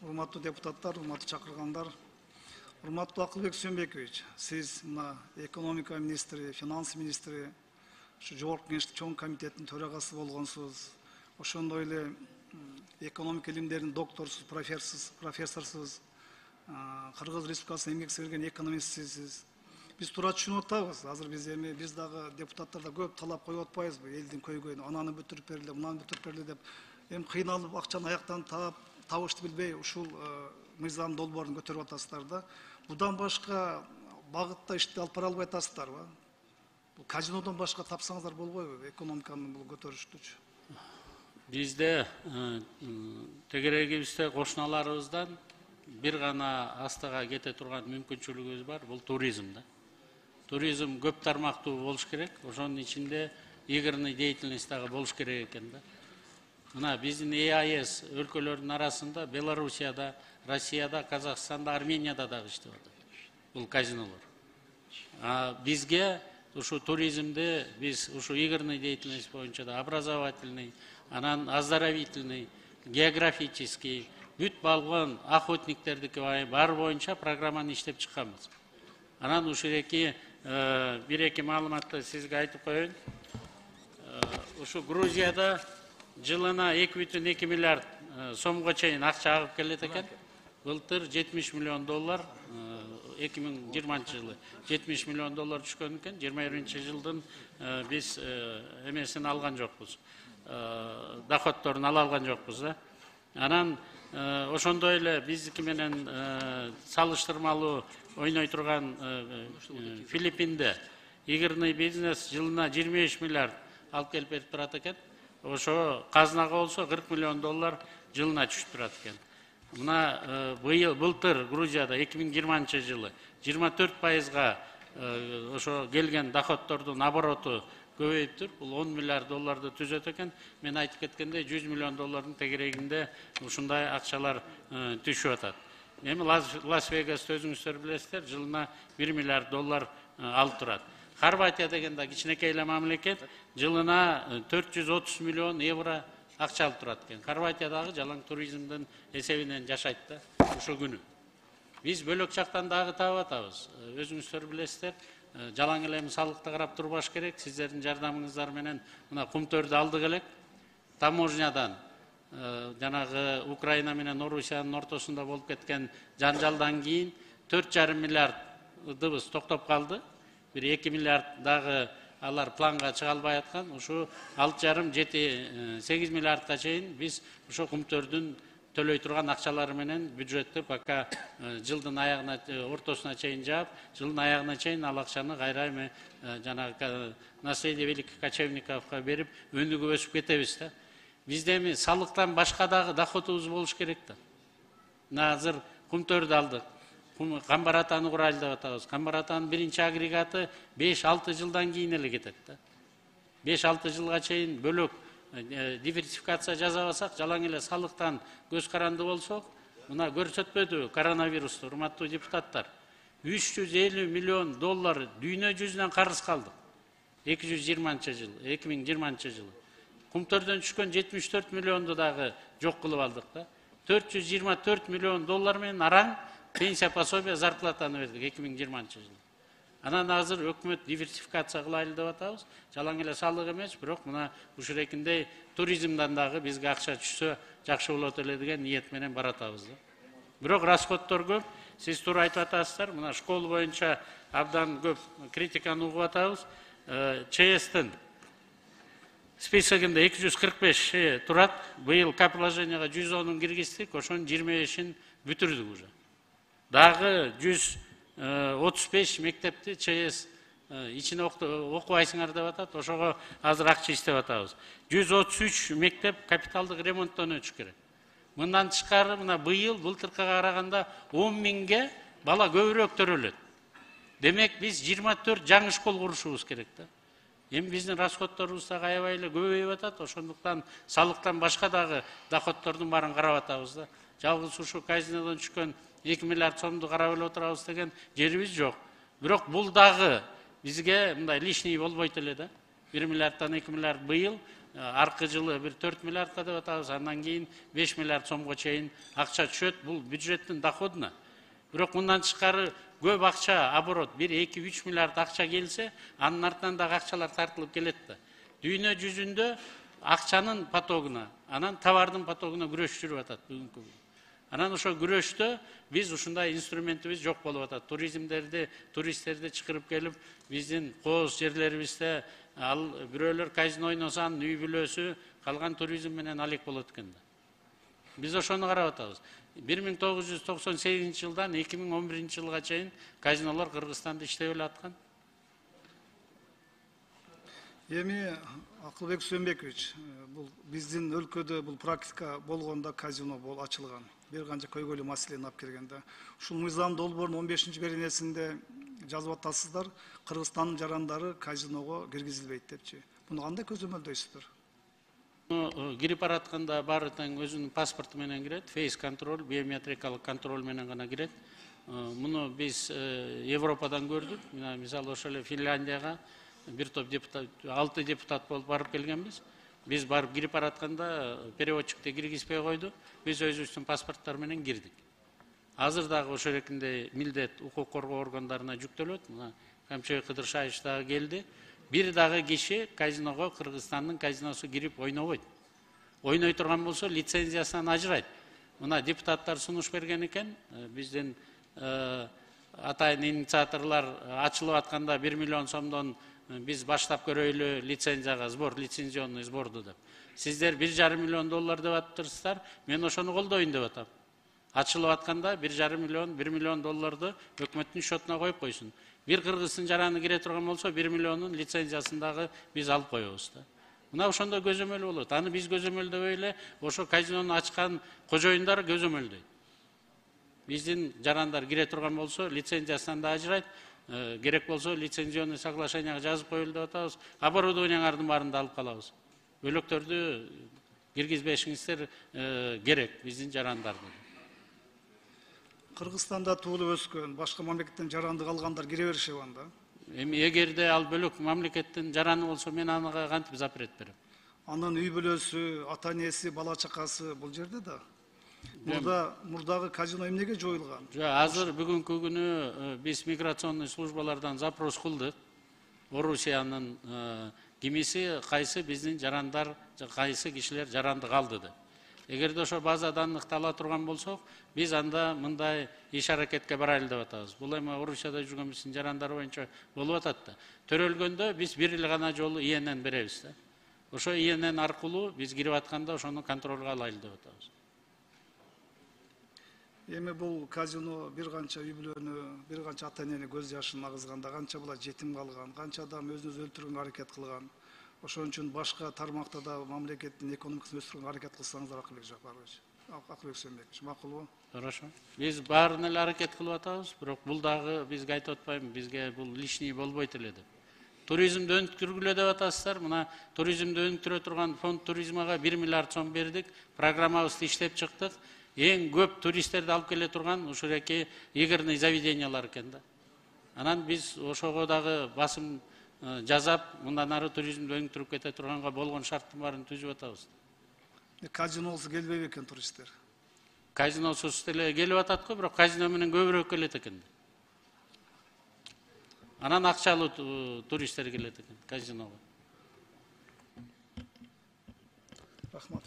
урматтуу депутаттар, урматтуу чакыргандар, урматтуу Акылбек Сүйөнбекович, сиз мына экономика министри, финанс министри, ушу Жогорку Кеңештик чоң комитеттин төрагасы болгонсуз, ошондой эле экономика илимдеринин докторусуз, профессорсуз, Кыргыз Республикасынын эмгек сіңірген экономистсиз. Биз туура түшүнүп атабыз. Азыр биз дагы депутаттарда көп талап коюп атпайбызбы? Элдин көйгөйүн ананы бүтүрүп берле, мунаны бүтүрүп берле деп. Эми кыйналып акчаны аяктан табышты билбей ушул мыйзам долбоорун көтөрүп атасыздар да. Будан башка багытта ишти алып бара албай атасыздарбы? Бул казинодон башка тапсаңыздар болбойбу экономиканы бул көтөрүштүчү? Бизде тегерегибизде кошуналарыбыздан бир гана астыга кете турган мүмкүнчүлүгүбүз бар, бул туризм да. Туризм көп тармактуу болуш керек, ошонун ичинде игорный деятельность дагы болуш керек экен да. Мына биздин ЕАЭС өлкөлөрүнүн арасында Белоруссияда, Россияда, Казакстанда, Арменияда дагы иштеп атат. Бул казинолор. Бизге ушу туризмди биз ушу игорный деятельность боюнча да образовательный, анан оздоровительный, географический, бүт балгон охотниктердики бар боюнча программаны иштеп чыкканбыз. Анан ушул бир эки маалыматты сизге айтып коеюн. Ушу Грузияда жылына 2,2 миллиард сомго чейин акча агып келет экен. Былтыр $70 миллион, 2020 жылы $70 миллион түшкөн экен. 21 жылдын биз эмесин алган жокпуз. Доходторун ала алган жокпуз да. Анан ошондой эле биздики менен салыштырмалуу ойной турган Филиппинде игорный бизнес жылына 25 миллиард алып келип берип турат экен. Ошо казынага болсо $40 миллион жылына түшүп турат экен. Мына былтыр Грузияда 2020 жылы 24%га ошо келген доходтордун обороту көбөйүптүр. Бул $10 миллиард түзөт экен. Мен айтып кеткендей $100 миллион тегерегинде ушундай акчалар түшүп атат. Эми Лас-Вегас өзүңүздөр билесиздер, жылына $1 миллиард алып турат. Хорватия деген да кичинекей эле мамлекет, жылына €430 миллион акча алып турат экен. Хорватия дагы жалаң туризмдин эсебинен жашайт да ошол күнү. Биз бөлөк жактан дагы таап атабыз. Өзүңүздөр билесиздер, жалаң эле салыкты карап турбаш керек. Сиздердин жардамыңыздар менен мына кумтөрдү алдык элек. Таможнядан жанагы Украина менен Орусиянын ортосунда болуп кеткен жанжалдан кийин 4,5 миллиардыбыз токтоп калды. Бир 2 миллиард дагы алар планга чыга албай аткан. Ушу 6,5-8 миллиардка чейин биз ошо кумтөрдүн төлөй турган акчалары менен бюджетти пока жылдын аягына ортосуна чейин жаап, жылдын аягына чейин ал акчаны кайра эми жанагы наследие великих кочевниковго берип, өнүгүп өсүп кетебиз да. Бизде эми салыктан башка дагы доходубуз болуш керек да. Мына азыр кумтөрдү алдык. Камбар атаны курайлы деп атабыз. Камбар атанын биринчи агрегаты 5-6 жылдан кийин эле кетет да. 5-6 жылга чейин бөлөк диверсификация жасабасак, жалаң эле салыктан көз каранды болсок, мына көрсөтпөдү коронавирусту, урматтуу депутаттар. $350 миллион дүйнө жүзүнөн карыз калдык. 2020 жылы. Кумтөрдөн түшкөн 74 миллионду дагы жок кылып алдык да. $424 миллион менен араң пенсия пособия зарплатаны бердик 2020 жылы. Анан азыр өкмөт диверсификация кылайлы деп атабыз. Жалаң эле салык эмес, бирок мына ушурекиндей туризмдан дагы бизге акча түшсө жакшы болот эле деген ниет менен баратабыз да. Бирок расходтор көп. Сиз туура айтып атасыздар. Мына школ боюнча абдан көп критиканы угуп атабыз. ЧСтин списогунда 245 турат. Быйыл капиталовложенияга 110-ун киргиздик, ошонун 25-ин бүтүрдүк уже. Дагы 135 мектепти ЧС ичине окубайсыңар деп атат, ошого азыр акча иштеп атабыз. 133 мектеп капиталдык ремонттон өтүш керек. Мындан тышкары мына быйыл былтыркыга караганда 10 миңге бала көбүрөөк төрөлөт. Демек биз 24 жаңы школ курушубуз керек да. Эми биздин расходторубуз дагы аябай эле көбөйүп атат, ошондуктан салыктан башка дагы доходтордун баарын карап атабыз да. Жалгыз ушу казинодон түшкөн 2 миллиард сомду карап эле отурабыз деген жерибиз жок. Бирок бул дагы бизге мындай лишний болбойт эле да. 1 миллиарддан 2 миллиард быйыл аркы жылы бир 4 миллиардка деп атабыз, андан кийин 5 миллиард сомго чейин акча түшөт. Бул бюджеттин доходуна. Бирок мындан тышкары көп акча, оборот 1-2-3 миллиард акча келсе, анын артынан дагы акчалар тартылып келет да. Дүйнө жүзүндө акчанын потогуна, анан товардын потогуна күрөш жүрүп атат бүгүнкү күндө. Анан ошо күрөштө биз ушундай инструментибиз жок болуп атат. Туристтерди чакырып келип, биздин кооз жерлерибизде ал бирөөлөр казино ойносо анын үй бүлөсү калган туризм менен алек болот экен да. Биз ошону карап атабыз. 1998 жылдан 2011 жылга чейин казинолор Кыргызстанда иштей аткан. Эми Акылбек Сөнбекович, бул биздин өлкөдө бул практика болгондо казино ачылган. Бир канча көйгөйлүү маселени алып келгенде, ушул мыйзам долбоордун 15-беренесинде жазып атасыздар, Кыргызстандын жарандары казиного киргизилбейт депчи. Буну кандай көзөмөлдөйсүздөр? Кирип баратканда баары тең өзүнүн паспорту менен кирет, фейс контроль, биометрикалык контроль менен гана кирет. Муну биз Европадан көрдүк. Мисалы ошол эле Финляндияга бир топ депутат, 6 депутат болуп барып келгенбиз. Биз барып кирип баратканда переводчикти киргизбей койду. Биз өзүбүздүн паспорттор менен кирдик. Азыр дагы ошол эркинде милдет укук коргоо органдарына жүктөлөт. Мына Камчыбек Кыдыршаевич дагы келди. Бир дагы киши казиного, Кыргызстандын казиносу кирип ойнобойт. Ойной турган болсо лицензиясынан ажырайт. Мына депутаттар сунуш берген экен. Биздин атайын инициаторлор ачылып атканда 1 миллион сомдон биз баштап көрөйлү лицензияга, лицензионный сборду деп. Сиздер 1,5 миллион доллар деп атыптырсыздар, мен ошону колдойм деп атам. Ачылып атканда 1,5 миллион, 1 миллион долларды өкмөттүн счетуна коюп койсун. Бир кыргыздын жараны кире турган болсо 1 миллионун лицензиясын дагы биз алып коебуз да. Мына ошондо көзөмөл болот. Аны биз көзөмөлдөбөй эле ошо казинону ачкан кожоюндар көзөмөлдөйт. Биздин жарандар кире турган болсо лицензиясынан да ажырайт. Керек болсо лицензионный соглашенияга жазып коелу деп атабыз. Оборудованиялардын баарын да алып калабыз. Бөлөктөрдү киргизбешиңиздер керек биздин жарандарды. Кыргызстанда туулуп өскөн, башка мамлекеттен жаранды калгандар кире беришеби анда? Эми эгерде ал бөлөк мамлекеттин жараны болсо мен ага кантип запрет берем? Анын үй бүлөсү, ата энеси, бала чакасы бул жерде да. Мурдагы казино эмнеге жоюлган? Азыр бүгүнкү күнү биз миграционный службалардан запрос кылдык. Орусиянын кимиси кайсы биздин жарандар, кайсы кишилер жаранды калды деп. Эгерде ошо база данныхты ала турган болсок, биз анда мындай иш аракетке барайлы деп атабыз. Бул эми Орусияда жүргөн биздин жарандар боюнча болуп атат да. Төрөлгөндө биз бир эле гана жолу ИНН беребиз да. Ошо ИНН аркылуу биз кирип атканда ошону контролго алайлы деп атабыз. Эми бул казино бир канча үй бүлөнү, бир канча ата энени көз жашын агызганда, канча була жетим калган, канча адам өзүн өлтүрүүгө аракет кылган. Ошон үчүн башка тармакта да мамлекеттин экономикасын өстүрүүгө аракет кылсаңыздар, Акылбек Жапарович. Акылбек Сөнбекович, макулбу? Хорошо. Биз баарын эле аракет кылып атабыз, бирок бул дагы бизге айтып атпайбы, бизге бул лишний болбойт эле деп. Туризмди өнүктүргүлө деп атасыздар. Мына туризмди өнүктүрө турган фонд туризмага 1 миллиард сом бердик. Программабызды иштеп чыктык. Эң көп туристтерди алып келе турган ушуреки игорный заведениялар экен да. Анан биз ошого дагы басым жазап, мындан ары туризмди өнүктүрүп кете турганга болгон шарттын баарын түзүп атабыз. Казиносу келбейби экен туристтер? Казиносуз деле келип атат го, бирок казино менен көбүрөөк келет экен. Анан акчалуу туристтер келет экен казиного. Рахмат.